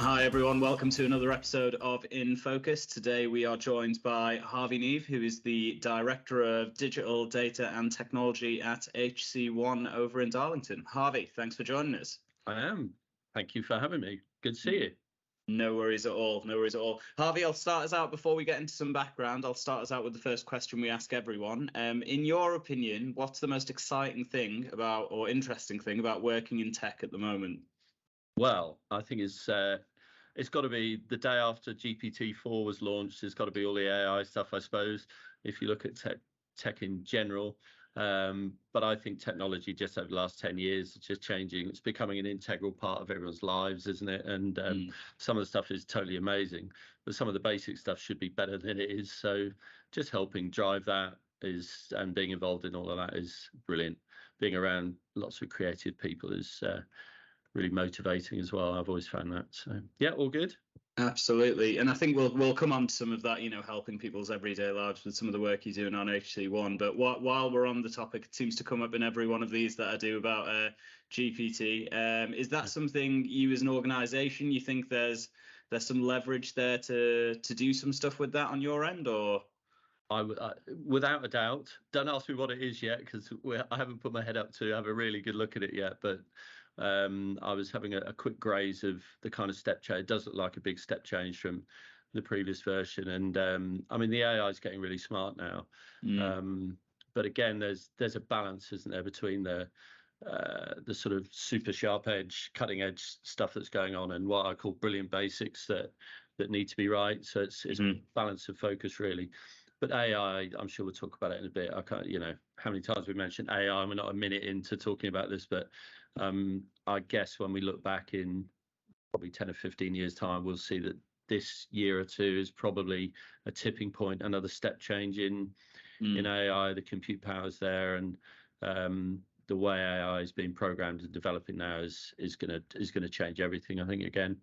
Hi everyone, welcome to another episode of In Focus. Today we are joined by Harvey Neve, who is the Director of Digital Data and Technology at HC1 over in Darlington. Harvey, thanks for joining us. I am. Thank you for having me. Good to see you. No worries at all. No worries at all. Harvey, I'll start us out before we get into some background. I'll start us out with the first question we ask everyone. In your opinion, what's the most exciting thing about or interesting thing about working in tech at the moment? Well, I think it's got to be the day after GPT-4 was launched. It's got to be all the AI stuff, I suppose, if you look at tech in general. But I think technology just over the last 10 years is just changing. It's becoming an integral part of everyone's lives, isn't it? And some of the stuff is totally amazing, but some of the basic stuff should be better than it is. So just helping drive that and being involved in all of that is brilliant. Being around lots of creative people is really motivating as well. I've always found that. So yeah, all good. Absolutely, and I think we'll come on to some of that, helping people's everyday lives with some of the work you're doing on HC1. But while we're on the topic, it seems to come up in every one of these that I do about GPT. Is that something you, as an organisation, you think there's some leverage there to do some stuff with that on your end, or? Without a doubt. Don't ask me what it is yet, because I haven't put my head up to have a really good look at it yet. But I was having a quick graze of the kind of step change. It does look like a big step change from the previous version. And I mean, the AI is getting really smart now. But again, there's a balance, isn't there, between the sort of super sharp edge, cutting edge stuff that's going on and what I call brilliant basics that need to be right. So it's a balance of focus, really. But AI, I'm sure we'll talk about it in a bit. I can't, how many times we mentioned AI, and we're not a minute into talking about this, but I guess when we look back in probably 10 or 15 years' time, we'll see that this year or two is probably a tipping point, another step change in AI. The compute power's there, and the way AI is being programmed and developing now is going to change everything, I think, again.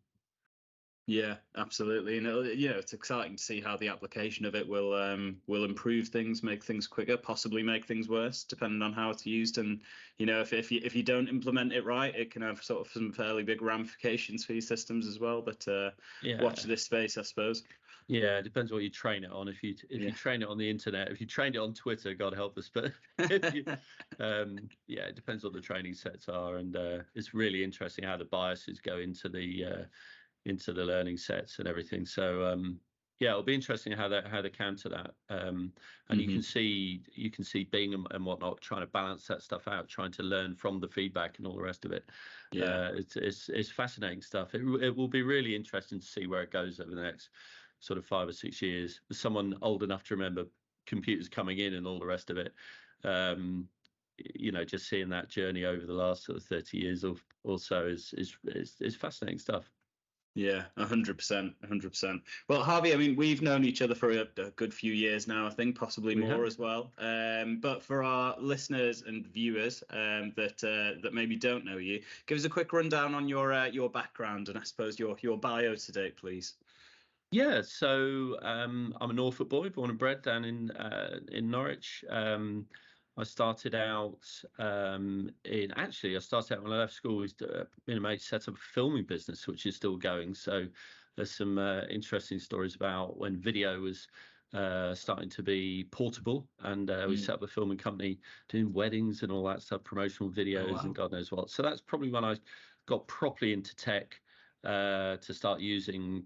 Yeah, absolutely. And it's exciting to see how the application of it will improve things, make things quicker, possibly make things worse, depending on how it's used. And if you don't implement it right, it can have sort of some fairly big ramifications for your systems as well. But watch this space, I suppose. Yeah, it depends what you train it on. If you train it on the internet, if you trained it on Twitter, God help us. But it depends what the training sets are, and it's really interesting how the biases go into the learning sets and everything. So it'll be interesting how they counter that. And you can see Bing and whatnot trying to balance that stuff out, trying to learn from the feedback and all the rest of it. It's fascinating stuff. It will be really interesting to see where it goes over the next sort of 5 or 6 years. As someone old enough to remember computers coming in and all the rest of it, just seeing that journey over the last sort of 30 years or so is fascinating stuff. Yeah, 100%, 100%. Well, Harvey, I mean, we've known each other for a good few years now, I think, possibly more as well. But for our listeners and viewers that maybe don't know you, give us a quick rundown on your background and I suppose your bio to date, please. Yeah, so I'm a Norfolk boy, born and bred down in Norwich. I started out when I left school. Me and a mate set up a filming business, which is still going. So there's some interesting stories about when video was starting to be portable, and we set up a filming company doing weddings and all that stuff, promotional videos and God knows what. So that's probably when I got properly into tech. To start using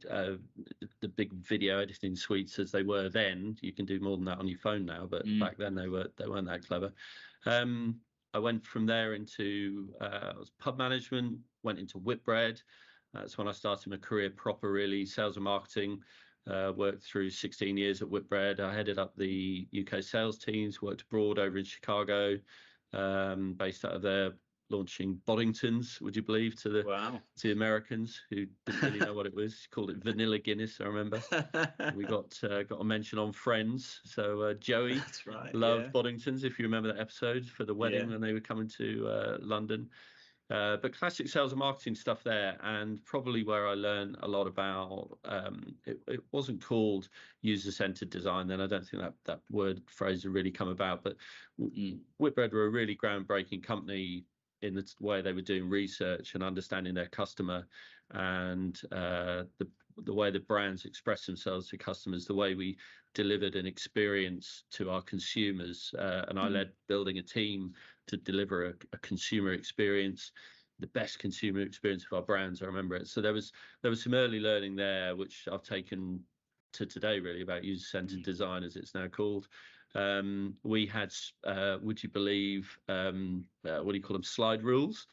the big video editing suites as they were then. You can do more than that on your phone now, but back then they weren't that clever. I went from there into pub management, went into Whitbread. That's when I started my career proper, really, sales and marketing. Worked through 16 years at Whitbread. I headed up the UK sales teams, worked abroad over in Chicago, based out of there, launching Boddingtons, would you believe, to the Americans who didn't really know what it was. Called it Vanilla Guinness, I remember. We got a mention on Friends. So Joey loved Boddingtons, if you remember that episode, for the wedding when they were coming to London. But classic sales and marketing stuff there, and probably where I learned a lot about, it wasn't called user-centered design then. I don't think that phrase had really come about, but Whitbread were a really groundbreaking company in the way they were doing research and understanding their customer, and the way the brands express themselves to customers, the way we delivered an experience to our consumers. And I led building a team to deliver a consumer experience, the best consumer experience of our brands. I remember it. So there was some early learning there, which I've taken to today, really, about user-centered design, as it's now called. We had, would you believe, what do you call them, slide rules,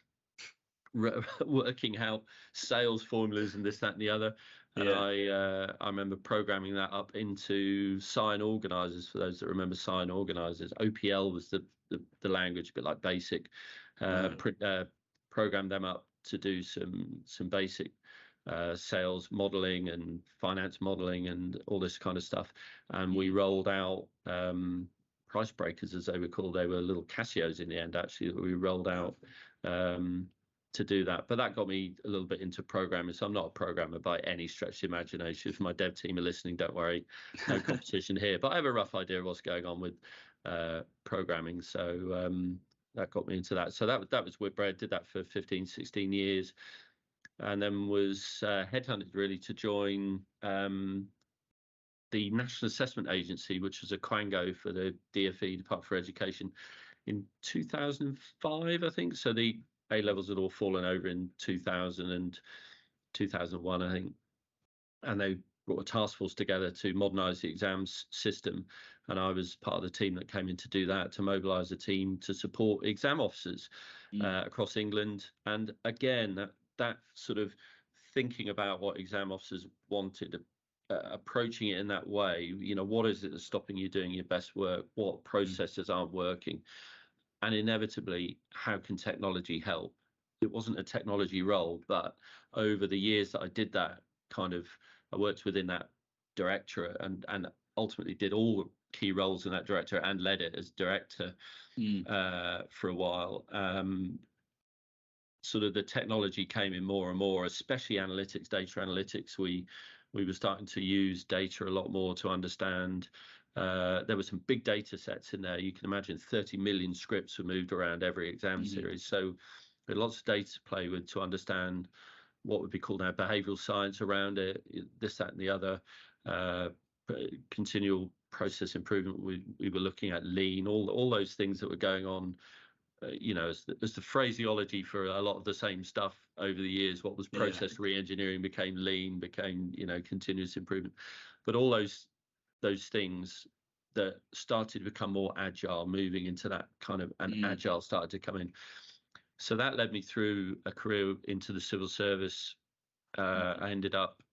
working out sales formulas and this, that, and the other. And I remember programming that up into sign organizers. For those that remember sign organizers, OPL was the language, a bit like BASIC. Programmed them up to do some basic sales modeling and finance modeling and all this kind of stuff. And we rolled out price breakers, as they were called. They were little Casios in the end, actually, that we rolled out to do that. But that got me a little bit into programming. So I'm not a programmer by any stretch of the imagination. If my dev team are listening, don't worry, no competition here. But I have a rough idea of what's going on with programming. So that got me into that. So that was Whitbread. Did that for 15, 16 years. And then was headhunted, really, to join the National Assessment Agency, which was a quango for the DfE, Department for Education, in 2005, I think. So the A-levels had all fallen over in 2000 and 2001, I think. And they brought a task force together to modernise the exams system. And I was part of the team that came in to do that, to mobilise a team to support exam officers across England. And again, that sort of thinking about what exam officers wanted, approaching it in that way, what is it that's stopping you doing your best work? What processes aren't working? And inevitably, how can technology help? It wasn't a technology role, but over the years that I did that, I worked within that directorate and ultimately did all key roles in that directorate and led it as director for a while. Sort of the technology came in more and more, especially analytics, data analytics. We were starting to use data a lot more to understand. There were some big data sets in there. You can imagine 30 million scripts were moved around every exam series. So there lots of data to play with to understand what would be called now behavioural science around it, this, that, and the other. Continual process improvement. We were looking at lean, all those things that were going on. As the phraseology for a lot of the same stuff over the years. What was process re-engineering became lean, became continuous improvement. But all those things that started to become more agile, moving into that kind of agile started to come in. So that led me through a career into the civil service. I ended up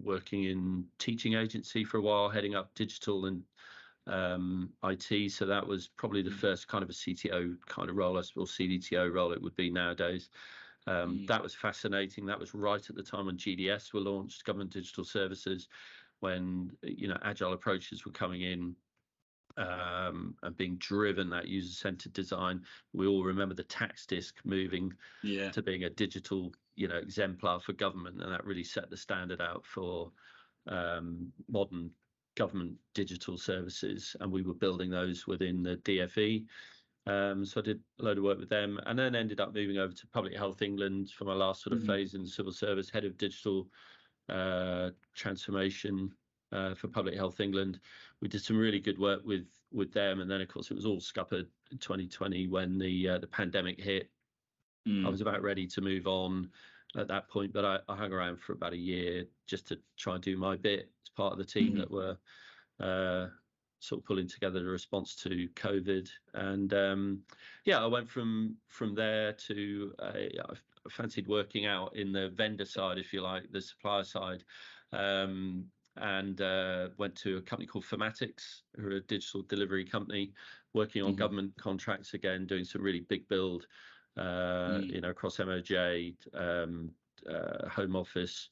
working in teaching agency for a while, heading up digital and IT. So that was probably the first kind of a CTO kind of role, I suppose, CDTO role it would be nowadays. That was fascinating. That was right at the time when GDS were launched, Government Digital Services, when agile approaches were coming in and being driven, that user-centered design. We all remember the tax disc moving to being a digital exemplar for government, and that really set the standard out for modern government digital services, and we were building those within the DfE. So I did a load of work with them, and then ended up moving over to Public Health England for my last sort of phase in the civil service, head of digital transformation for Public Health England. We did some really good work with them, and then of course it was all scuppered in 2020 when the pandemic hit. I was about ready to move on at that point, but I hung around for about a year just to try and do my bit as part of the team that were sort of pulling together the response to COVID. And I went from there to I fancied working out in the vendor side, if you like, the supplier side, and went to a company called Formatics, who are a digital delivery company, working on government contracts again, doing some really big build across MOJ, Home Office,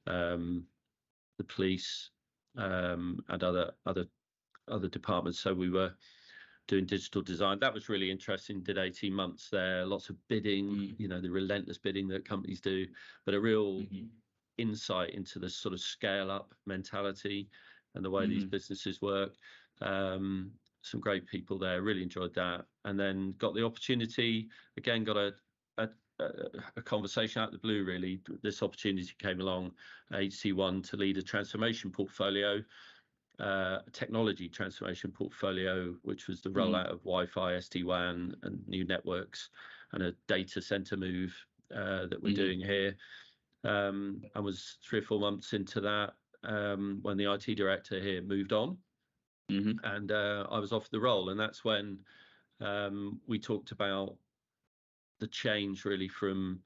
the police, and other departments. So we were doing digital design. That was really interesting. Did 18 months there. Lots of bidding, the relentless bidding that companies do, but a real insight into the sort of scale up mentality and the way these businesses work. some great people there. Really enjoyed that, and then got the opportunity again. Got a conversation out of the blue. Really, this opportunity came along, HC1, to lead a transformation portfolio, a technology transformation portfolio, which was the rollout of Wi-Fi, SD-WAN, and new networks, and a data center move that we're doing here. I was 3 or 4 months into that when the IT director here moved on, and I was offered the role, and that's when we talked about the change really from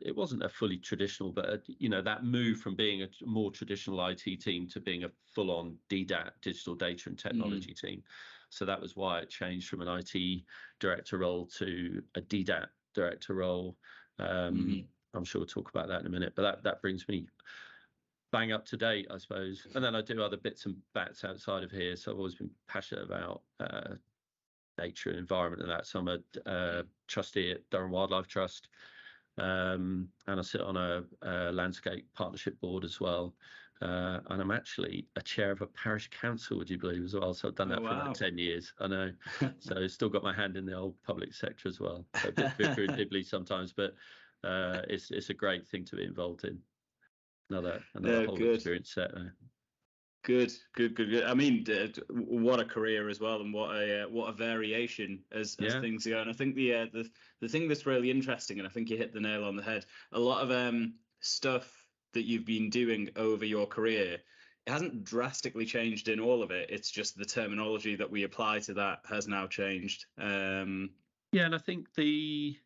it wasn't a fully traditional, but that move from being a more traditional IT team to being a full-on DDAT, digital data and technology team. So that was why it changed from an IT director role to a DDAT director role. I'm sure we'll talk about that in a minute, but that brings me bang up to date, I suppose. And then I do other bits and bats outside of here. So I've always been passionate about nature and environment and that. So I'm a trustee at Durham Wildlife Trust. And I sit on a landscape partnership board as well, and I'm actually a chair of a parish council, would you believe, as well. So I've done that for about 10 years. I know. So I've still got my hand in the old public sector as well, a bit bicker and dibbly sometimes, but it's a great thing to be involved in. Another whole experience set there. Good. I mean, what a career as well, and what a variation as things go. And I think the thing that's really interesting, and I think you hit the nail on the head, a lot of stuff that you've been doing over your career, it hasn't drastically changed in all of it. It's just the terminology that we apply to that has now changed. And I think a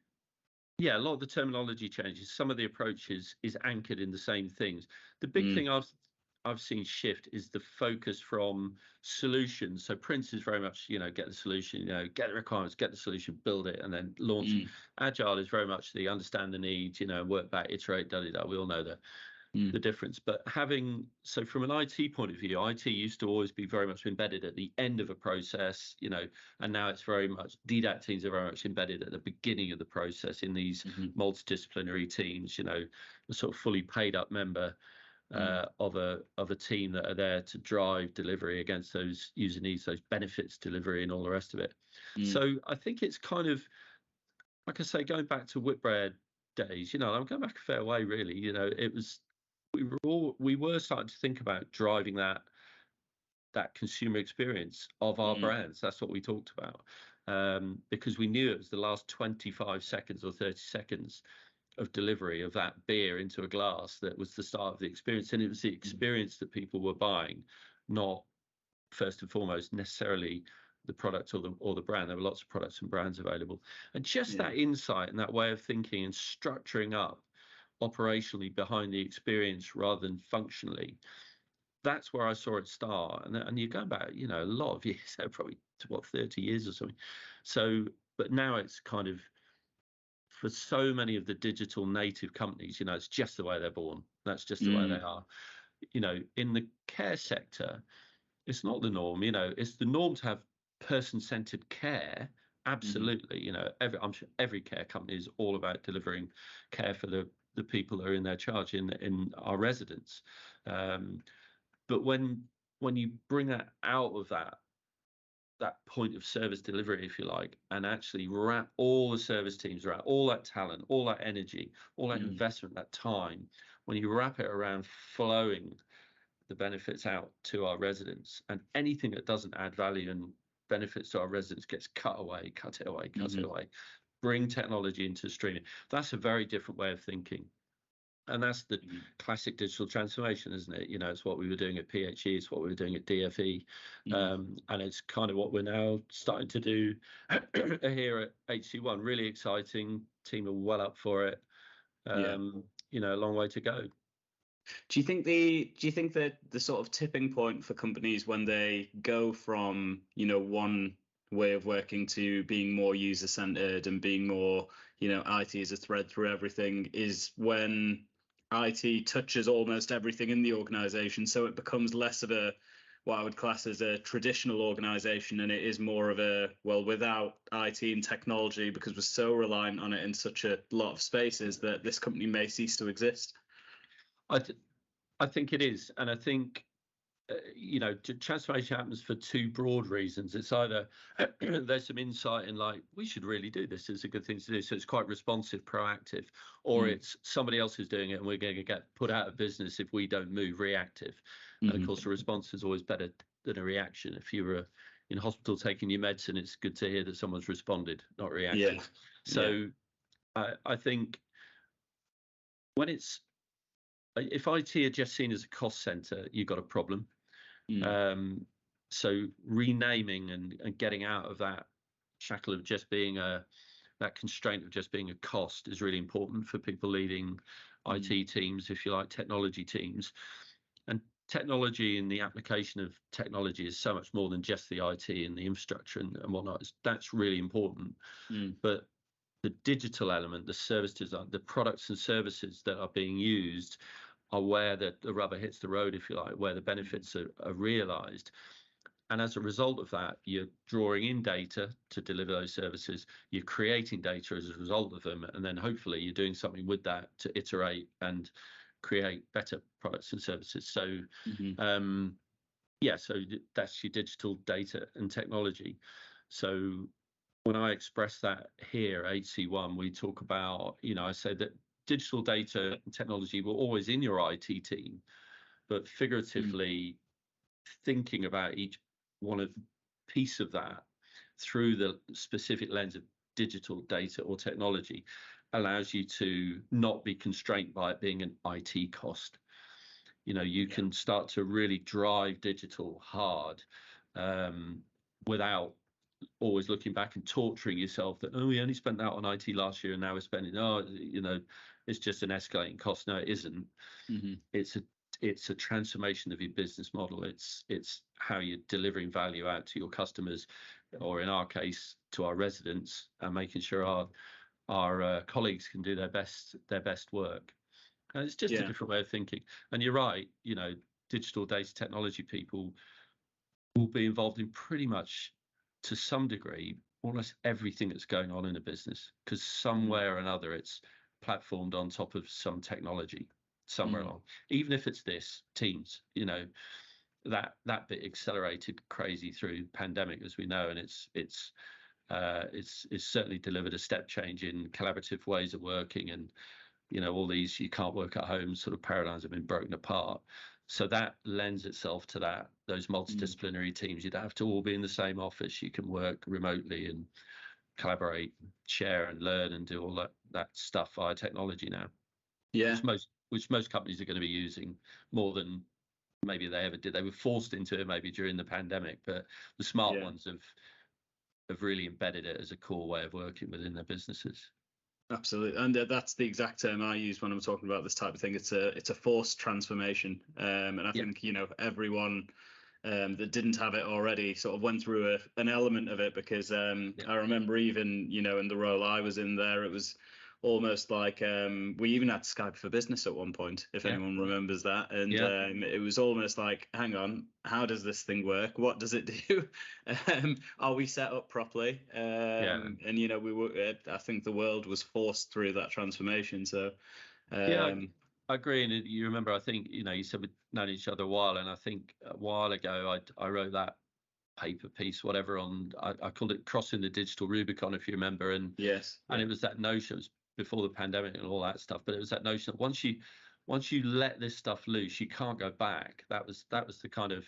lot of the terminology changes. Some of the approaches is anchored in the same things. The big thing I've seen shift is the focus from solutions. So Prince is very much, get the solution, get the requirements, get the solution, build it, and then launch. Agile is very much the understand the needs, work back, iterate, we all know the difference. But from an IT point of view, IT used to always be very much embedded at the end of a process, and now it's very much, DDAT teams are very much embedded at the beginning of the process in these multidisciplinary teams, a sort of fully paid up member of a team that are there to drive delivery against those user needs, those benefits delivery, and all the rest of it. So I think it's kind of, like I say, going back to Whitbread days. I'm going back a fair way, really. It was we were starting to think about driving that consumer experience of our brands. That's what we talked about, because we knew it was the last 25 seconds or 30 seconds of delivery of that beer into a glass that was the start of the experience, and it was the experience that people were buying, not first and foremost necessarily the product or the brand. There were lots of products and brands available, and just that insight and that way of thinking and structuring up operationally behind the experience rather than functionally, that's where I saw it start. And you're going back a lot of years, probably to 30 years or something. So but now it's kind of, for so many of the digital native companies, it's just the way they're born. That's just the way they are. In the care sector, it's not the norm. It's the norm to have person-centered care. Absolutely. I'm sure every care company is all about delivering care for the people that are in their charge in our residents. But when you bring that out of that point of service delivery, if you like, and actually wrap all the service teams around all that talent, all that energy, all that investment, that time, when you wrap it around flowing the benefits out to our residents, and anything that doesn't add value and benefits to our residents gets cut it away, bring technology into streaming. That's a very different way of thinking. And that's the classic digital transformation, isn't it? It's what we were doing at PHE, it's what we were doing at DFE, and it's kind of what we're now starting to do here at HC1. Really exciting. Team are well up for it. A long way to go. Do you think that the sort of tipping point for companies when they go from one way of working to being more user centered and being more IT as a thread through everything is when IT touches almost everything in the organization, so it becomes less of what I would class as a traditional organization, and it is more of without IT and technology, because we're so reliant on it in such a lot of spaces, that this company may cease to exist? I think it is, and I think transformation happens for two broad reasons. It's either there's some insight in like, we should really do this, it's a good thing to do, so it's quite responsive, proactive, or it's somebody else is doing it and we're going to get put out of business if we don't move, reactive. And of course, a response is always better than a reaction. If you were in hospital taking your medicine, it's good to hear that someone's responded, not reacted. So I think if IT are just seen as a cost center, you've got a problem. So renaming and getting out of that shackle of just being that constraint of just being a cost is really important for people leading IT teams, if you like, technology teams. And technology and the application of technology is so much more than just the IT and the infrastructure and whatnot. That's really important. But the digital element, the service design, the products and services that are being used are where the rubber hits the road, if you like, where the benefits are realized. And as a result of that, you're drawing in data to deliver those services, you're creating data as a result of them, and then hopefully you're doing something with that to iterate and create better products and services. So so that's your digital data and technology. So when I express that here at HC1, we talk about, I say that digital data and technology were always in your IT team, but figuratively thinking about each one of piece of that through the specific lens of digital data or technology allows you to not be constrained by it being an IT cost. You can start to really drive digital hard without always looking back and torturing yourself that, we only spent that on IT last year and now we're spending, it's just an escalating cost. No, it isn't. It's a transformation of your business model. It's how you're delivering value out to your customers, or in our case, to our residents, and making sure our colleagues can do their best work. And it's just a different way of thinking. And you're right, digital data technology people will be involved in pretty much, to some degree, almost everything that's going on in a business, because somewhere or another it's platformed on top of some technology somewhere along. Even if it's this Teams, that bit accelerated crazy through pandemic, as we know, and it's certainly delivered a step change in collaborative ways of working, and all these you can't work at home sort of paradigms have been broken apart. So that lends itself to those multidisciplinary teams. You don't have to all be in the same office. You can work remotely and collaborate, share and learn and do all that stuff via technology now. Which most companies are going to be using more than maybe they ever did. They were forced into it maybe during the pandemic, but the smart ones have really embedded it as a core way of working within their businesses. Absolutely, and that's the exact term I use when I'm talking about this type of thing. It's a forced transformation, and I think everyone that didn't have it already sort of went through an element of it, because I remember even in the role I was in there, it was almost like we even had Skype for Business at one point, if anyone remembers that. And it was almost like, hang on, how does this thing work? What does it do? Are we set up properly? And we were. I think the world was forced through that transformation. So I agree. And you remember, I think you said we've known each other a while, and I think a while ago I wrote that paper piece, whatever, on I called it Crossing the Digital Rubicon, if you remember. And and it was that notion, it was before the pandemic and all that stuff, but it was that notion that once you let this stuff loose, you can't go back. That was the kind of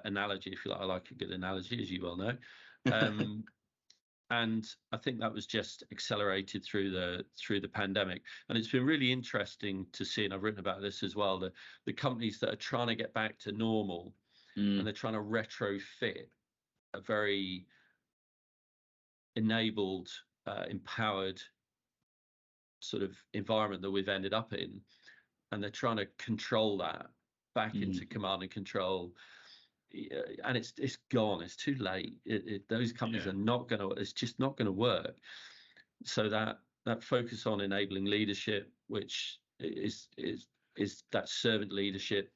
analogy, if you like. I like a good analogy, as you well know. And I think that was just accelerated through the pandemic. And it's been really interesting to see, and I've written about this as well, the companies that are trying to get back to normal and they're trying to retrofit a very enabled, empowered sort of environment that we've ended up in, and they're trying to control that back into command and control, and it's gone. It's too late. Those companies are not going to. It's just not going to work. So that focus on enabling leadership, which is that servant leadership,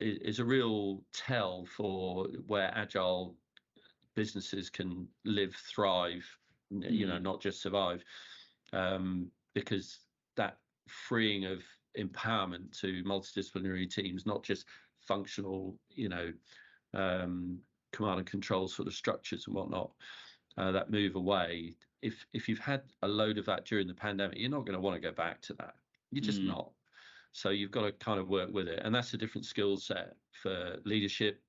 is a real tell for where agile businesses can live, thrive, not just survive. Because that freeing of empowerment to multidisciplinary teams, not just functional, command and control sort of structures and whatnot that move away. If you've had a load of that during the pandemic, you're not going to want to go back to that. You're just not. So you've got to kind of work with it, and that's a different skill set for leadership,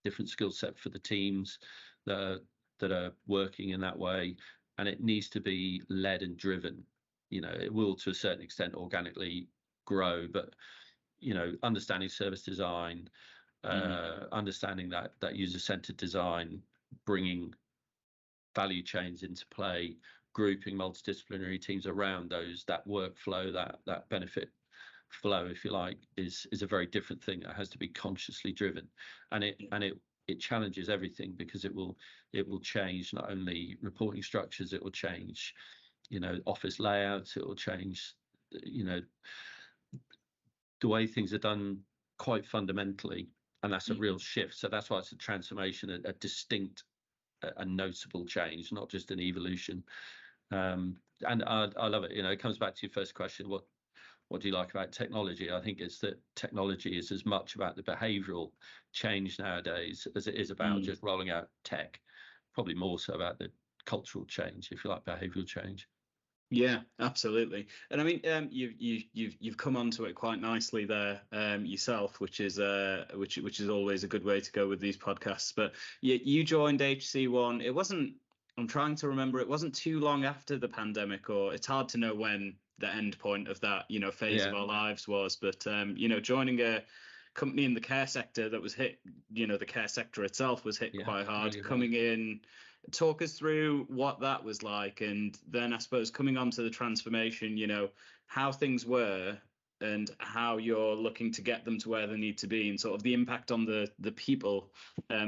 different skill set for the teams that are working in that way, and it needs to be led and driven. It will to a certain extent organically grow, but understanding service design, understanding that user-centered design, bringing value chains into play, grouping multidisciplinary teams around that workflow, that benefit flow, if you like, is a very different thing that has to be consciously driven, and it challenges everything, because it will change not only reporting structures, it will change office layouts, it will change the way things are done quite fundamentally, and that's a real shift. So that's why it's a transformation, a distinct, a noticeable change, not just an evolution. And I love it. It comes back to your first question, what do you like about technology? I think it's that technology is as much about the behavioral change nowadays as it is about just rolling out tech, probably more so about the cultural change, if you like, behavioral change. Yeah, absolutely. And I mean, you've come onto it quite nicely there yourself, which is always a good way to go with these podcasts. But you joined HC1. It wasn't. I'm trying to remember. It wasn't too long after the pandemic, or it's hard to know when the end point of that phase of our lives was. But joining a company in the care sector that was hit. The care sector itself was hit quite hard. Really coming in. Talk us through what that was like, and then I suppose coming on to the transformation, how things were and how you're looking to get them to where they need to be, and sort of the impact on the people,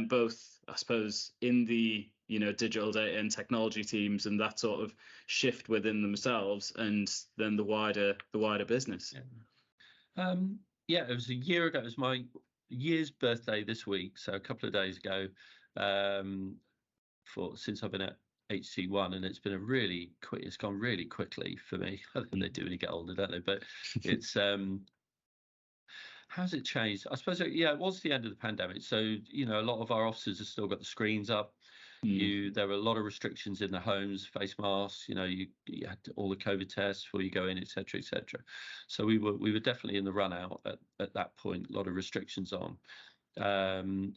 both I suppose in the digital data and technology teams, and that sort of shift within themselves, and then the wider business. It was a year ago. It was my year's birthday this week, so a couple of days ago. Since I've been at HC1, and it's been it's gone really quickly for me. I think they do when you get older, don't they? But it's how's it changed? I suppose it was the end of the pandemic, so a lot of our offices have still got the screens up. There were a lot of restrictions in the homes, face masks, you had all the COVID tests before you go in, etc., etc. So we were definitely in the run out at that point, a lot of restrictions on.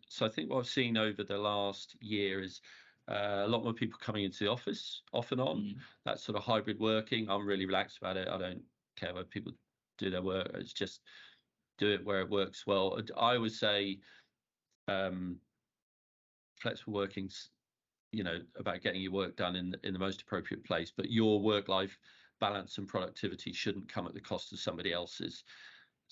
So I think what I've seen over the last year is a lot more people coming into the office off and on. That sort of hybrid working, I'm really relaxed about it. I don't care where people do their work. It's just do it where it works well. I would say flexible working's about getting your work done in the most appropriate place, but your work-life balance and productivity shouldn't come at the cost of somebody else's.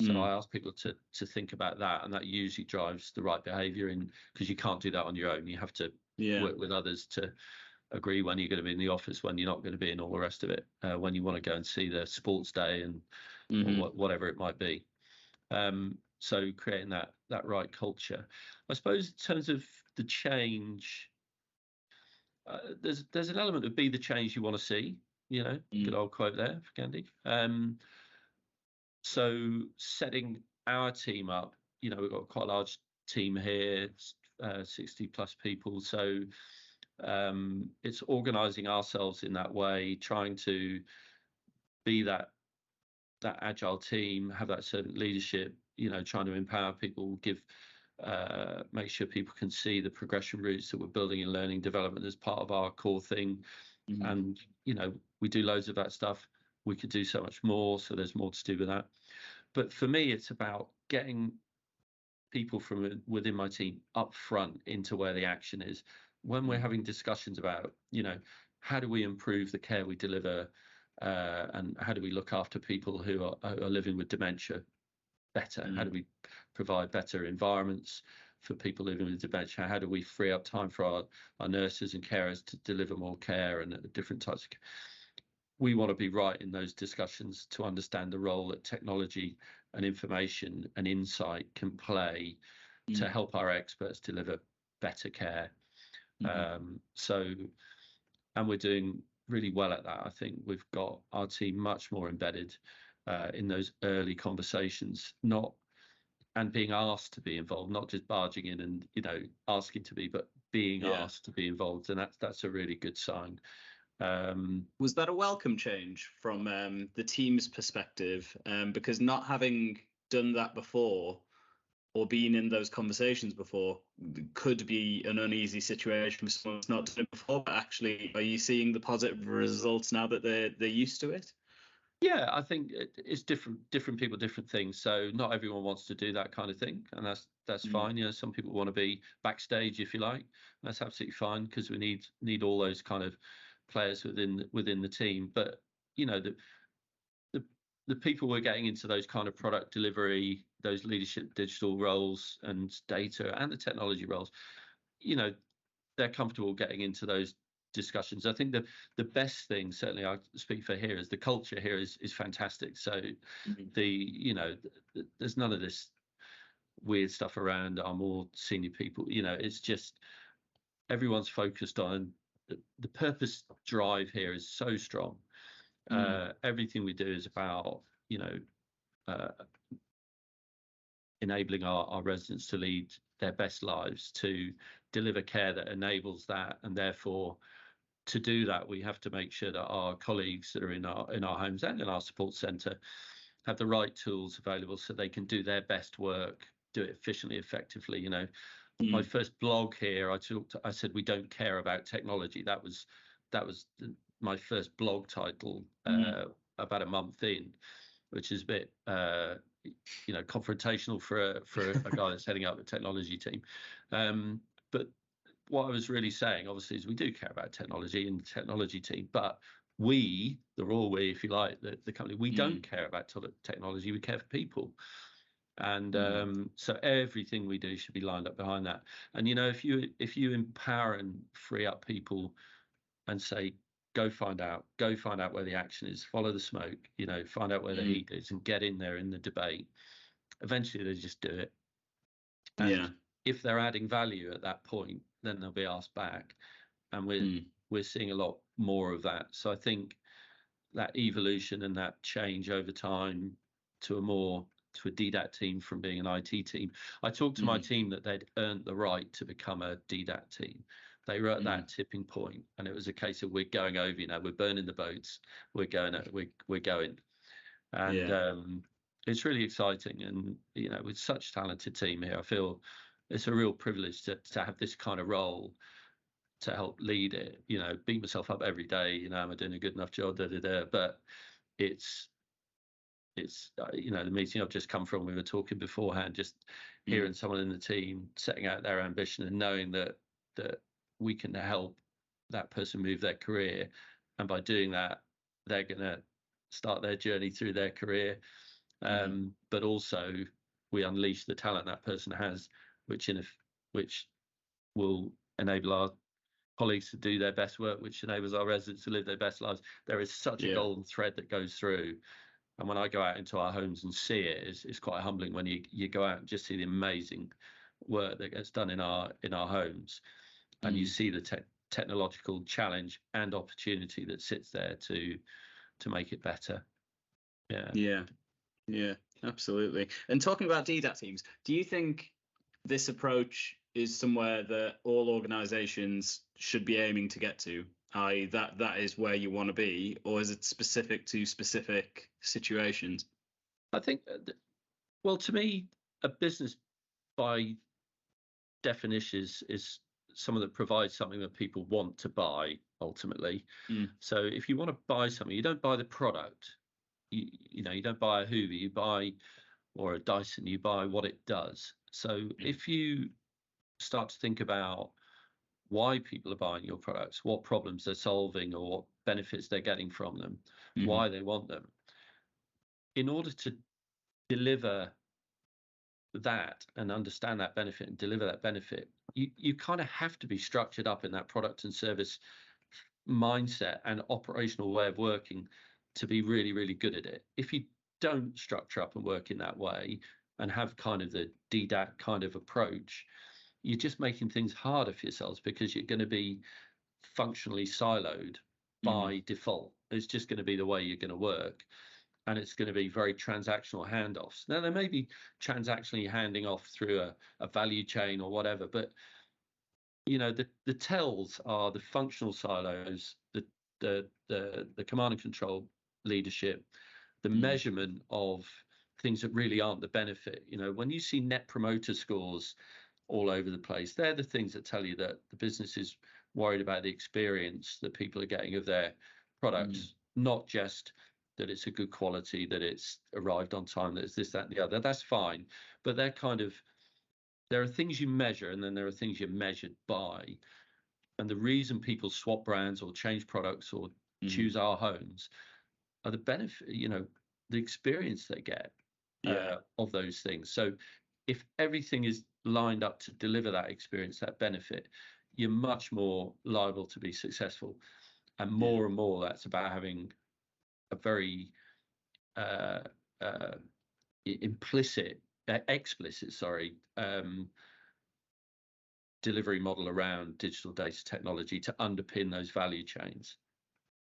So I ask people to think about that, and that usually drives the right behavior, because you can't do that on your own. You have to work with others to agree when you're going to be in the office, when you're not going to be, and all the rest of it, when you want to go and see the sports day and or whatever it might be. So creating that right culture. I suppose in terms of the change, there's an element of be the change you want to see, good old quote there for Gandhi. So setting our team up, we've got quite a large team here, 60 plus people. So it's organizing ourselves in that way, trying to be that agile team, have that servant leadership, trying to empower people, make sure people can see the progression routes that we're building in learning development as part of our core thing. And we do loads of that stuff. We could do so much more, so there's more to do with that. But for me, it's about getting people from within my team up front into where the action is. When we're having discussions about, how do we improve the care we deliver, and how do we look after people who are living with dementia better? How do we provide better environments for people living with dementia? How do we free up time for our nurses and carers to deliver more care and different types of care? We want to be right in those discussions to understand the role that technology and information and insight can play to help our experts deliver better care. And we're doing really well at that. I think we've got our team much more embedded in those early conversations, not and being asked to be involved, not just barging in and asking to be, but being asked to be involved, and that's a really good sign. Was that a welcome change from the team's perspective? Because not having done that before or been in those conversations before could be an uneasy situation for someone who's not done it before. But actually, are you seeing the positive results now that they're used to it? Yeah, I think it's different people, different things. So not everyone wants to do that kind of thing, and that's fine. Some people want to be backstage, if you like. That's absolutely fine, because we need all those kind of players within the team. But the people we're getting into those kind of product delivery, those leadership digital roles and data and the technology roles, they're comfortable getting into those discussions. I think the best thing, certainly I speak for here, is the culture here is fantastic. So there's none of this weird stuff around our more senior people. It's just everyone's focused on the purpose drive here is so strong. Everything we do is about enabling our residents to lead their best lives, to deliver care that enables that, and therefore to do that we have to make sure that our colleagues that are in our homes and in our support centre have the right tools available so they can do their best work, do it efficiently, effectively. My first blog here, I said we don't care about technology. That was my first blog title about a month in, which is a bit confrontational for a guy that's heading up a technology team. But what I was really saying, obviously, is we do care about technology and the technology team, but the royal we, if you like, the company, we don't care about technology. We care for people. And so everything we do should be lined up behind that. And if you empower and free up people and say, go find out where the action is, follow the smoke, find out where the heat is, and get in there in the debate, eventually they just do it. And if they're adding value at that point, then they'll be asked back, and we're seeing a lot more of that. So I think that evolution and that change over time to a DDAT team from being an IT team. I talked to my team that they'd earned the right to become a DDAT team. They were at that tipping point, and it was a case of we're going over. We're burning the boats. We're going. And it's really exciting. And with such a talented team here, I feel it's a real privilege to have this kind of role to help lead it. Beat myself up every day. Am I doing a good enough job? But it's the meeting I've just come from, we were talking beforehand, just hearing someone in the team setting out their ambition and knowing that we can help that person move their career, and by doing that they're going to start their journey through their career, but also we unleash the talent that person has, which will enable our colleagues to do their best work, which enables our residents to live their best lives. There is such a golden thread that goes through. And when I go out into our homes and see it, it's quite humbling when you go out and just see the amazing work that gets done in our homes, and you see the technological challenge and opportunity that sits there to make it better. Yeah, absolutely. And talking about DDAT teams, do you think this approach is somewhere that all organisations should be aiming to get to? That is where you want to be, or is it specific to specific situations? I think, well, to me, a business by definition is someone that provides something that people want to buy ultimately. So if you want to buy something, you don't buy the product. You don't buy a Hoover, or a Dyson, you buy what it does. So if you start to think about why people are buying your products, what problems they're solving or what benefits they're getting from them, why they want them, in order to deliver that and understand that benefit and deliver that benefit, you kind of have to be structured up in that product and service mindset and operational way of working to be really, really good at it. If you don't structure up and work in that way and have kind of the DDAT kind of approach, you're just making things harder for yourselves, because you're going to be functionally siloed by default. It's just going to be the way you're going to work. and it's going to be very transactional handoffs. Now, there may be transactionally handing off through a value chain or whatever, but the tells are the functional silos, the command and control leadership, the measurement of things that really aren't the benefit. When you see net promoter scores all over the place, they're the things that tell you that the business is worried about the experience that people are getting of their products, not just that it's a good quality, that it's arrived on time, that it's this, that, and the other. That's fine, but there are things you measure, and then there are things you're measured by. And the reason people swap brands or change products or choose our homes are the benefit, the experience they get of those things. So if everything is lined up to deliver that experience, that benefit, you're much more liable to be successful. And more that's about having a very explicit delivery model around digital data technology to underpin those value chains.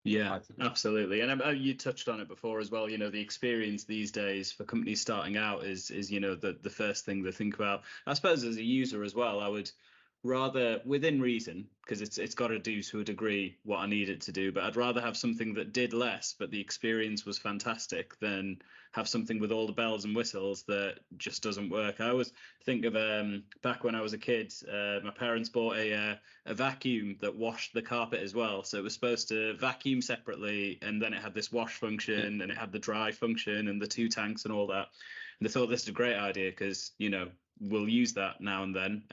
Yeah, absolutely. And you touched on it before as well. The experience these days for companies starting out is the first thing they think about. I suppose as a user as well, I would rather, within reason, because it's got to do to a degree what I need it to do, but I'd rather have something that did less but the experience was fantastic than have something with all the bells and whistles that just doesn't work. I always think of back when I was a kid, my parents bought a vacuum that washed the carpet as well. So it was supposed to vacuum separately, and then it had this wash function and it had the dry function and the 2 tanks and all that. And they thought this is a great idea because we'll use that now and then,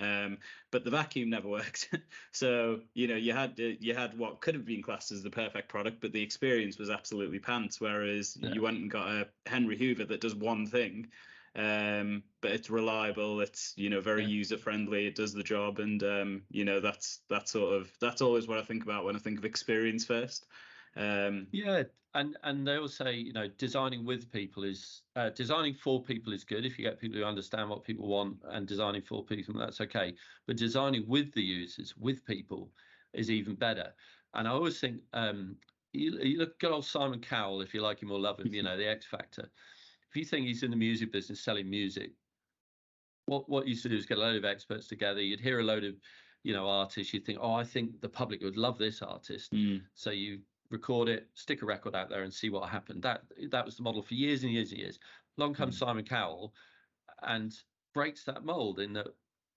but the vacuum never worked. So you had what could have been classed as the perfect product, but the experience was absolutely pants. Whereas you went and got a Henry Hoover that does one thing, but it's reliable, it's very user friendly, it does the job, and that's always what I think about when I think of experience first. And they all say, designing with people is designing for people is good if you get people who understand what people want, and designing for people, that's okay. But designing with the users, with people, is even better. And I always think, you look at good old Simon Cowell, if you like him or love him, the X Factor. If you think he's in the music business selling music, what you used to do is get a load of experts together. You'd hear a load of artists. You'd think, oh, I think the public would love this artist. So you record it, stick a record out there, and see what happened. That was the model for years and years and years. Along comes Simon Cowell and breaks that mold, in that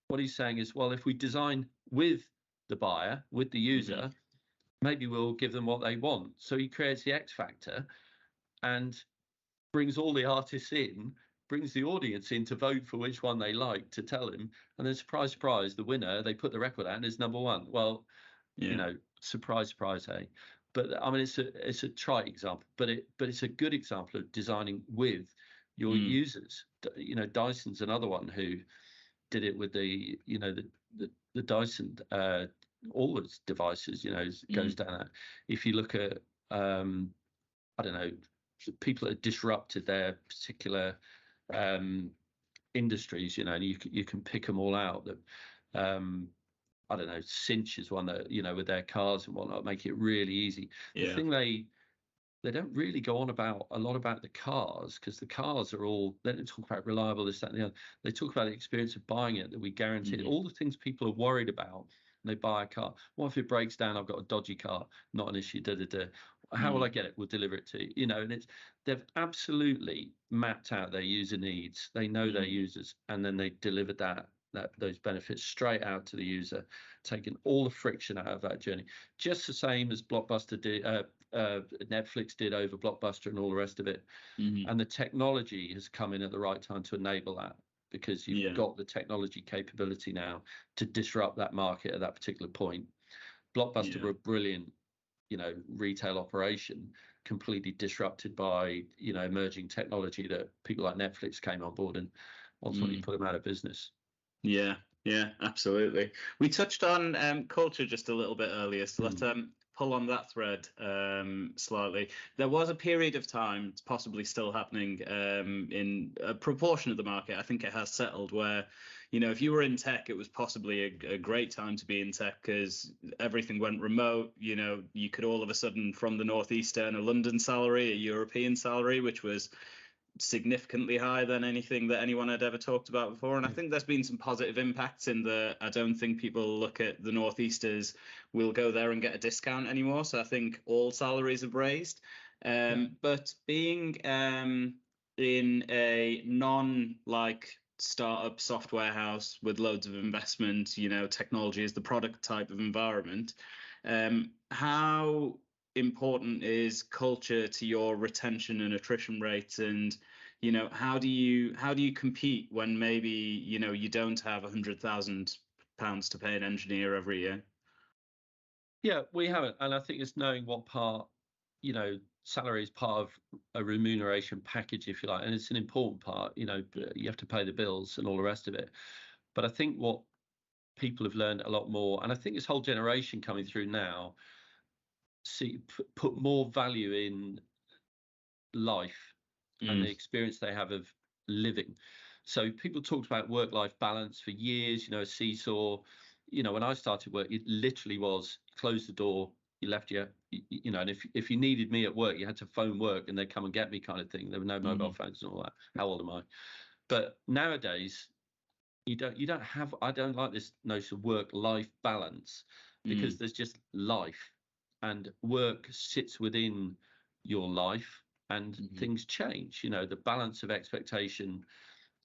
what he's saying is, well, if we design with the buyer, with the user, maybe we'll give them what they want. So he creates the X Factor and brings all the artists in, brings the audience in to vote for which one they like, to tell him, and then surprise, surprise, the winner, they put the record out and it's number one. Well, surprise, surprise, hey. But I mean, it's a trite example, but it's a good example of designing with your users. Dyson's another one who did it with the Dyson, all its devices. Goes down that. If you look at people that disrupted their particular industries, and you can pick them all out. That Cinch is one that, with their cars and whatnot, make it really easy. The thing they don't really go on about a lot about the cars, because the cars are all, they don't talk about reliable, this, that, and the other. They talk about the experience of buying it, that we guarantee all the things people are worried about when they buy a car. What if it breaks down? I've got a dodgy car, not an issue. How will I get it? We'll deliver it to you. And they've absolutely mapped out their user needs. They know their users, and then they delivered those benefits straight out to the user, taking all the friction out of that journey. Just the same as Blockbuster did, Netflix did over Blockbuster and all the rest of it. And the technology has come in at the right time to enable that, because you've got the technology capability now to disrupt that market at that particular point. Blockbuster were a brilliant, retail operation, completely disrupted by, emerging technology that people like Netflix came on board and ultimately put them out of business. Yeah, absolutely. We touched on culture just a little bit earlier, so let's pull on that thread slightly. There was a period of time, it's possibly still happening in a proportion of the market, I think it has settled, where if you were in tech, it was possibly a great time to be in tech because everything went remote. You could all of a sudden from the Northeast earn a London salary, a European salary, which was significantly higher than anything that anyone had ever talked about before. And I think there's been some positive impacts in I don't think people look at the Northeast as we'll go there and get a discount anymore. So I think all salaries have raised. But being in a startup software house with loads of investment, technology is the product type of environment. How important is culture to your retention and attrition rates, and how do you compete when maybe you don't have £100,000 to pay an engineer every year? Yeah, we haven't, and I think it's knowing what part, salary is part of a remuneration package, if you like, and it's an important part. You have to pay the bills and all the rest of it. But I think what people have learned a lot more, and I think this whole generation coming through now, put more value in life and the experience they have of living. So people talked about work-life balance for years, a seesaw. When I started work, it literally was close the door, you left and if you needed me at work, you had to phone work and they'd come and get me, kind of thing. There were no mobile phones and all that. How old am I? But nowadays, you don't have, I don't like this notion of work-life balance, because there's just life, and work sits within your life, and things change. The balance of expectation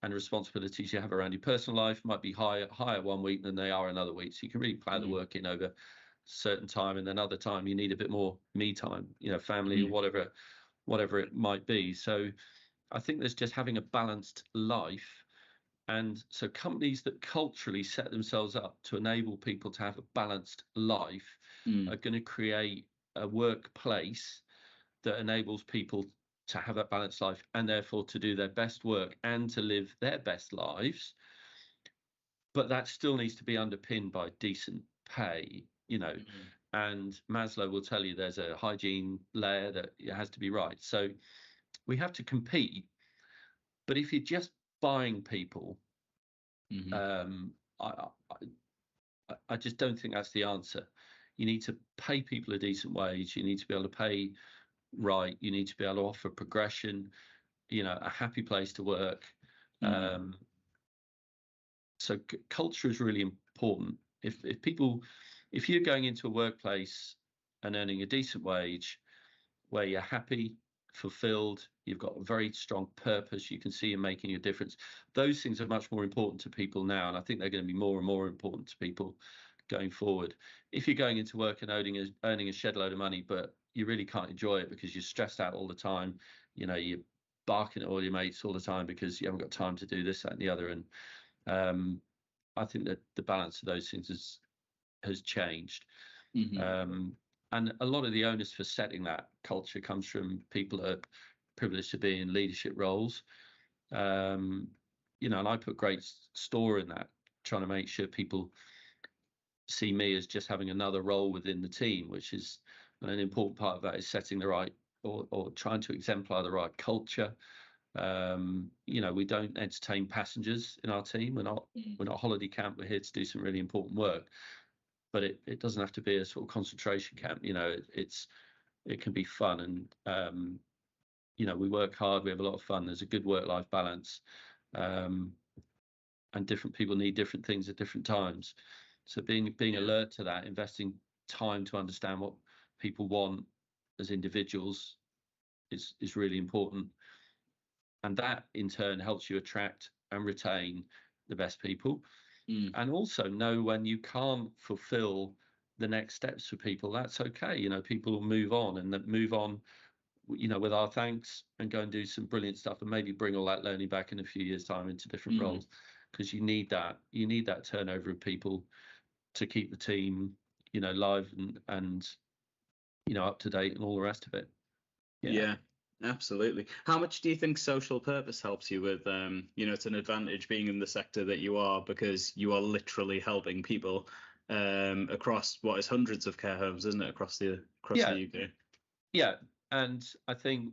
and responsibilities you have around your personal life might be higher one week than they are another week. So you can really plan the work in over a certain time, and then other time you need a bit more me time, family or whatever it might be. So I think there's just having a balanced life. And so companies that culturally set themselves up to enable people to have a balanced life are going to create a workplace that enables people to have that balanced life, and therefore to do their best work and to live their best lives. But that still needs to be underpinned by decent pay, and Maslow will tell you there's a hygiene layer that it has to be right. So we have to compete. But if you're just buying people, I just don't think that's the answer. You need to pay people a decent wage. You need to be able to pay right. You need to be able to offer progression, a happy place to work. So culture is really important. If you're going into a workplace and earning a decent wage where you're happy, fulfilled, you've got a very strong purpose, you can see you're making a difference, those things are much more important to people now, and I think they're going to be more and more important to people going forward. If you're going into work and earning a shed load of money, but you really can't enjoy it because you're stressed out all the time, you're barking at all your mates all the time because you haven't got time to do this, that and the other, and I think that the balance of those things has changed. And a lot of the onus for setting that culture comes from people that are privileged to be in leadership roles. And I put great store in that, trying to make sure people see me as just having another role within the team, which is an important part of that is setting the right or trying to exemplify the right culture. We don't entertain passengers in our team. We're not holiday camp. We're here to do some really important work. But it doesn't have to be a sort of concentration camp. It can be fun, and we work hard. We have a lot of fun. There's a good work-life balance, and different people need different things at different times. So being alert to that, investing time to understand what people want as individuals is really important, and that in turn helps you attract and retain the best people. And also know when you can't fulfill the next steps for people. That's okay. People will move on, and move on, with our thanks, and go and do some brilliant stuff, and maybe bring all that learning back in a few years' time into different roles, because you need that turnover of people to keep the team, live and up to date and all the rest of it. Yeah. Absolutely. How much do you think social purpose helps you with, it's an advantage being in the sector that you are, because you are literally helping people across what is hundreds of care homes, isn't it, across the UK? Yeah, and I think,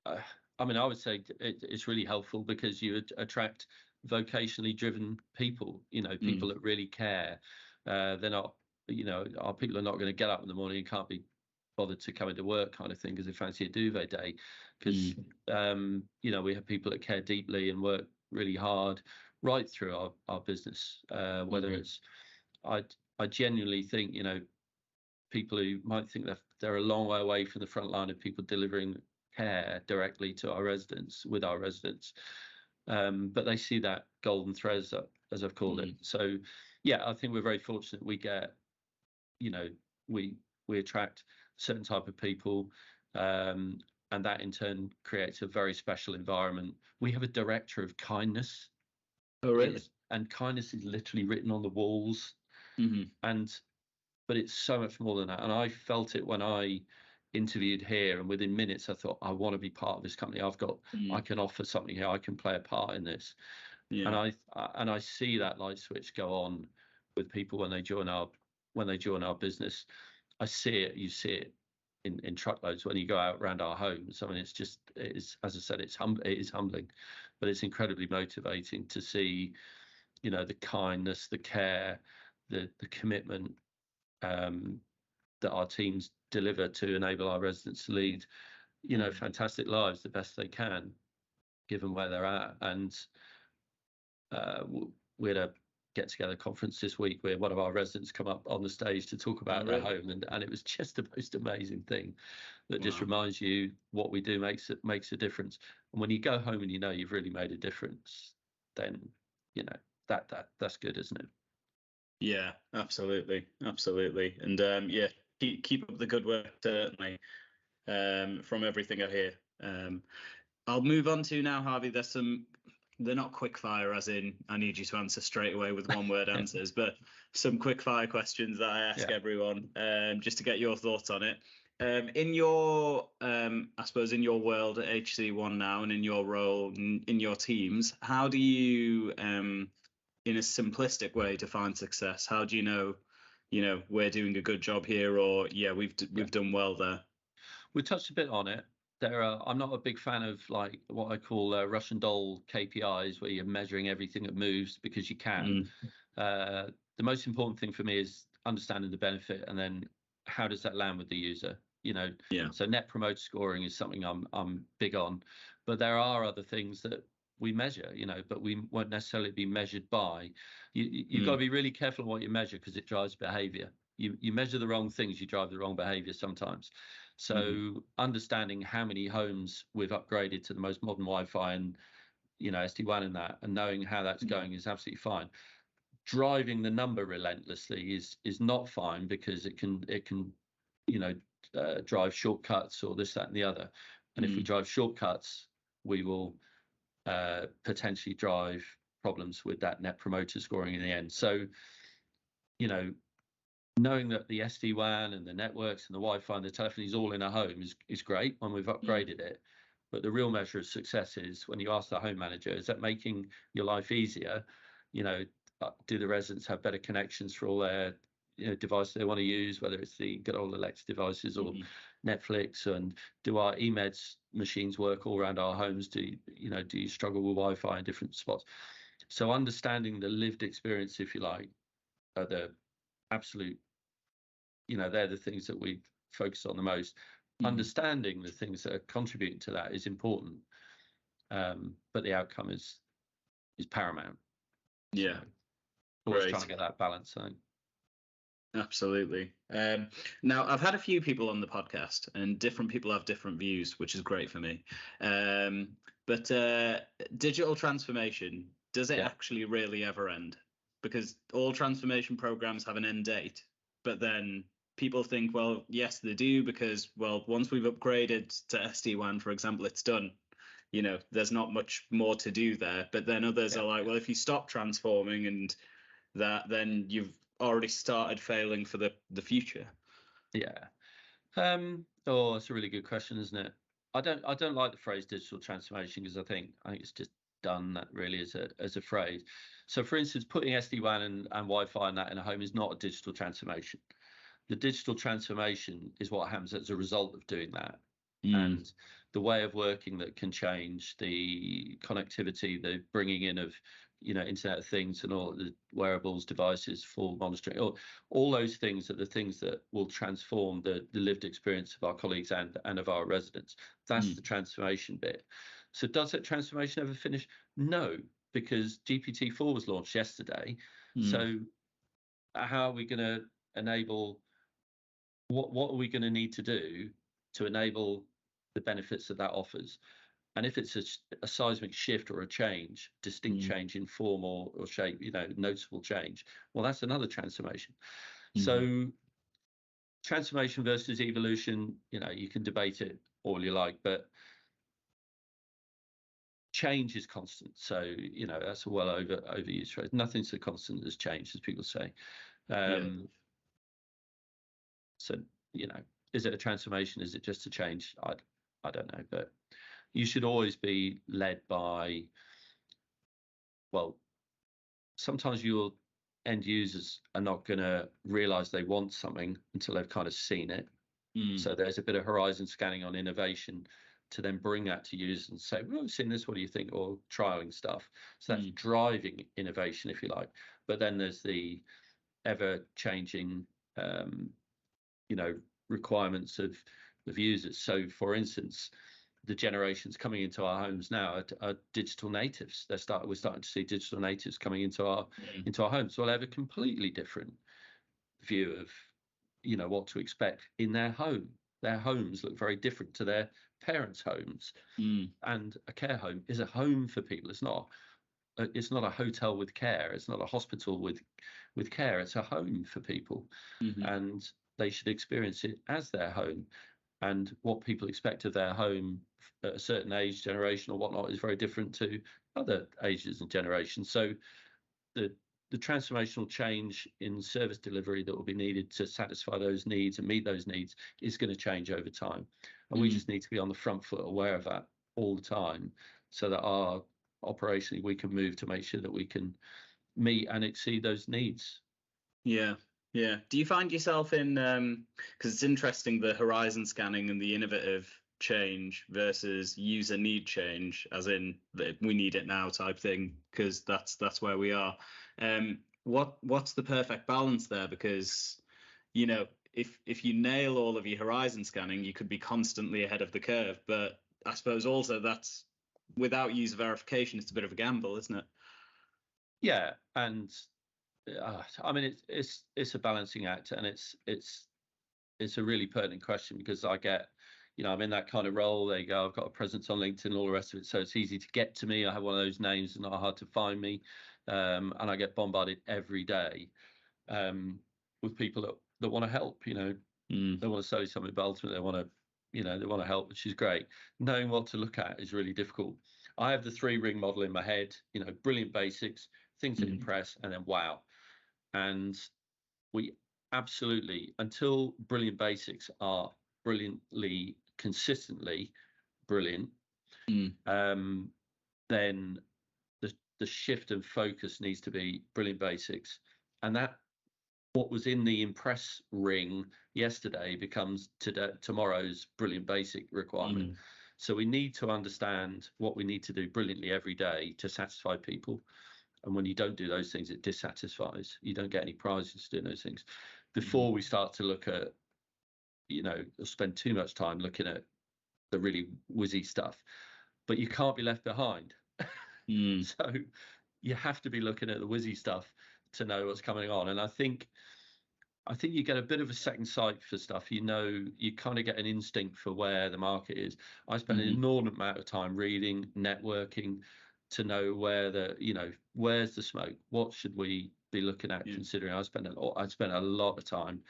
I would say it's really helpful because you attract vocationally driven people, people that really care. They're not, our people are not going to get up in the morning and can't be bothered to come into work kind of thing because they fancy a duvet day. Because, we have people that care deeply and work really hard right through our business, whether it's, I genuinely think, people who might think that they're a long way away from the front line of people delivering care directly to our residents, with our residents. But they see that golden thread, as I've called it. So, yeah, I think we're very fortunate. We get, we attract a certain type of people, and that in turn creates a very special environment. We have a director of kindness. Oh, really? And kindness is literally written on the walls. But it's so much more than that. And I felt it when I interviewed here, and within minutes I thought, I want to be part of this company. I can offer something here. I can play a part in this. And I see that light switch go on with people when they join our business. I see it. You see it in truckloads when you go out around our homes. I mean, it is, as I said, it is humbling, but it's incredibly motivating to see, the kindness, the care, the commitment that our teams deliver to enable our residents to lead, fantastic lives the best they can, given where they're at. And we had a get-together conference this week where one of our residents come up on the stage to talk about their home, and it was just the most amazing thing that just reminds you what we do makes a difference. And when you go home and you've really made a difference, then that's good, isn't it? Yeah, absolutely. And keep up the good work, certainly, from everything I hear. I'll move on to now, Harvey. They're not quick fire as in I need you to answer straight away with one word answers, but some quick fire questions that I ask everyone, just to get your thoughts on it. In your, I suppose, in your world at HC1 now, and in your role in your teams, how do you, in a simplistic way, define success? How do you know, we're doing a good job here, or we've done well there? We touched a bit on it. I'm not a big fan of like what I call Russian doll KPIs, where you're measuring everything that moves because you can. The most important thing for me is understanding the benefit, and then how does that land with the user? So net promoter scoring is something I'm big on, but there are other things that we measure, but we won't necessarily be measured by. You've got to be really careful on what you measure, because it drives behavior. You measure the wrong things, you drive the wrong behavior sometimes. So understanding how many homes we've upgraded to the most modern Wi-Fi and SD-WAN and that, and knowing how that's going is absolutely fine. Driving the number relentlessly is not fine, because it can drive shortcuts or this, that, and the other. And if we drive shortcuts, we will potentially drive problems with that net promoter scoring in the end. So, knowing that the SD-WAN and the networks and the Wi-Fi and the telephony is all in a home is great when we've upgraded it. But the real measure of success is when you ask the home manager, is that making your life easier? Do the residents have better connections for all their devices they want to use, whether it's the good old Alexa devices or Netflix, and do our eMeds machines work all around our homes? Do you struggle with Wi-Fi in different spots? So understanding the lived experience, if you like, are the absolute, they're the things that we focus on the most. Understanding the things that are contributing to that is important, but the outcome is paramount. Yeah, so always trying to get that balance, I think. Absolutely. Now, I've had a few people on the podcast, and different people have different views, which is great for me. But digital transformation, does it actually really ever end? Because all transformation programs have an end date, but then people think, well, yes, they do, because, well, once we've upgraded to SD-WAN, for example, it's done. There's not much more to do there. But then others are like, well, if you stop transforming and that, then you've already started failing for the future. It's a really good question, isn't it? I don't like the phrase digital transformation, because I think it's just done that really as a phrase. So for instance, putting SD-WAN and Wi-Fi and that in a home is not a digital transformation. The digital transformation is what happens as a result of doing that. And the way of working that can change, the connectivity, the bringing in of Internet of Things and all the wearables devices for monitoring, all those things are the things that will transform the lived experience of our colleagues and of our residents. That's the transformation bit. So does that transformation ever finish? No, because GPT-4 was launched yesterday. So how are we going to enable, what are we going to need to do to enable the benefits that offers? And if it's a seismic shift or a change, distinct change in form or shape, noticeable change, well, that's another transformation. So transformation versus evolution, you can debate it all you like, but change is constant. So, that's a well overused phrase. Nothing's so constant as change, as people say. So, is it a transformation? Is it just a change? I don't know, but you should always be led by, well, sometimes your end users are not going to realize they want something until they've kind of seen it. So there's a bit of horizon scanning on innovation to then bring that to users and say, well, we've seen this, what do you think? Or trialing stuff. So that's driving innovation, if you like. But then there's the ever changing, requirements of users. So for instance, the generations coming into our homes now are digital natives. We're starting to see digital natives coming into our homes. So they'll have a completely different view of, what to expect in their home. Their homes look very different to their parents' homes. And a care home is a home for people. It's not a hotel with care. It's not a hospital with care. It's a home for people, and they should experience it as their home. And what people expect of their home at a certain age, generation, or whatnot is very different to other ages and generations. So the transformational change in service delivery that will be needed to satisfy those needs and meet those needs is going to change over time. And we just need to be on the front foot, aware of that all the time, so that operationally we can move to make sure that we can meet and exceed those needs. Yeah. Do you find yourself in, because it's interesting, the horizon scanning and the innovative change versus user need change, as in we need it now type thing, because that's where we are. What's the perfect balance there? Because, if you nail all of your horizon scanning, you could be constantly ahead of the curve. But I suppose also that's, without user verification, it's a bit of a gamble, isn't it? Yeah, and I mean, it's a balancing act, and it's a really pertinent question, because I get, I'm in that kind of role. There you go. I've got a presence on LinkedIn and all the rest of it, so it's easy to get to me. I have one of those names; it's not hard to find me, and I get bombarded every day with people that want to help. They want to sell you something, but ultimately they want to help, which is great. Knowing what to look at is really difficult. I have the 3-ring model in my head. Brilliant basics, things that impress, and then wow. And we absolutely, until brilliant basics are brilliantly, consistently brilliant, then the shift and focus needs to be brilliant basics. And that, what was in the impress ring yesterday becomes tomorrow's brilliant basic requirement. So we need to understand what we need to do brilliantly every day to satisfy people. And when you don't do those things, it dissatisfies. You don't get any prizes doing those things. Before we start to look at, spend too much time looking at the really whizzy stuff. But you can't be left behind. So you have to be looking at the whizzy stuff to know what's coming on. And I think you get a bit of a second sight for stuff. You kind of get an instinct for where the market is. I spend an inordinate amount of time reading, networking, to know where where's the smoke, what should we be looking at, considering. I spend a lot of time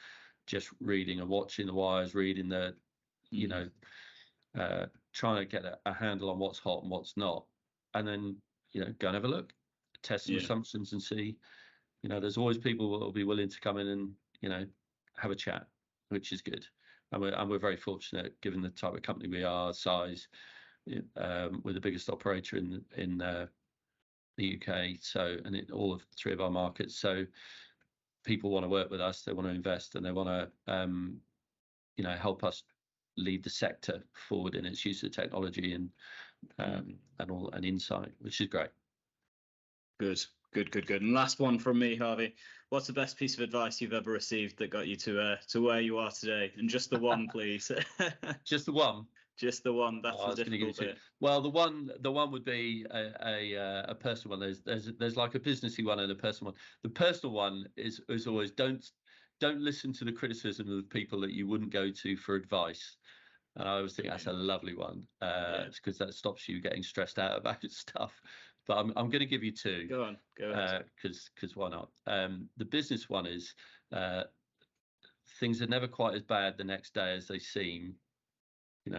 just reading and watching the wires, reading the trying to get a handle on what's hot and what's not, and then go and have a look, test some assumptions, and see. There's always people that will be willing to come in and have a chat, which is good. And we're very fortunate, given the type of company we are, size. We're the biggest operator in the UK, so, and in all of 3 of our markets. So people want to work with us, they want to invest, and they want to help us lead the sector forward in its use of technology and insight, which is great. Good. And last one from me, Harvey. What's the best piece of advice you've ever received that got you to where you are today? And just the one, please. Just the one. Just the one. That's the difficult bit. Well, the one would be a personal one. There's like a businessy one and a personal one. The personal one is always don't listen to the criticism of people that you wouldn't go to for advice. And I always think that's a lovely one, because that stops you getting stressed out about stuff. But I'm going to give you two. Go on. Go ahead. Because why not? The business one is things are never quite as bad the next day as they seem.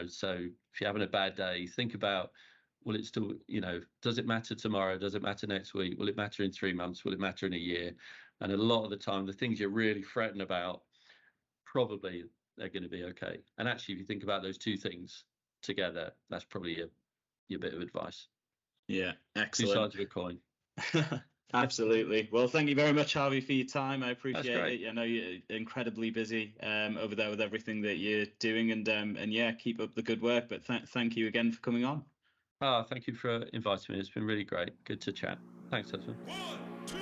So if you're having a bad day, think about, will it still, does it matter tomorrow? Does it matter next week? Will it matter in 3 months? Will it matter in a year? And a lot of the time, the things you're really fretting about, probably they're going to be okay. And actually, if you think about those two things together, that's probably your bit of advice. Yeah, excellent. Two sides of a coin. Absolutely. Well, thank you very much, Harvey, for your time. I appreciate it. I know you're incredibly busy over there with everything that you're doing, and yeah, keep up the good work. But thank you again for coming on. Thank you for inviting me. It's been really great. Good to chat. Thanks, Desmond. 1, 2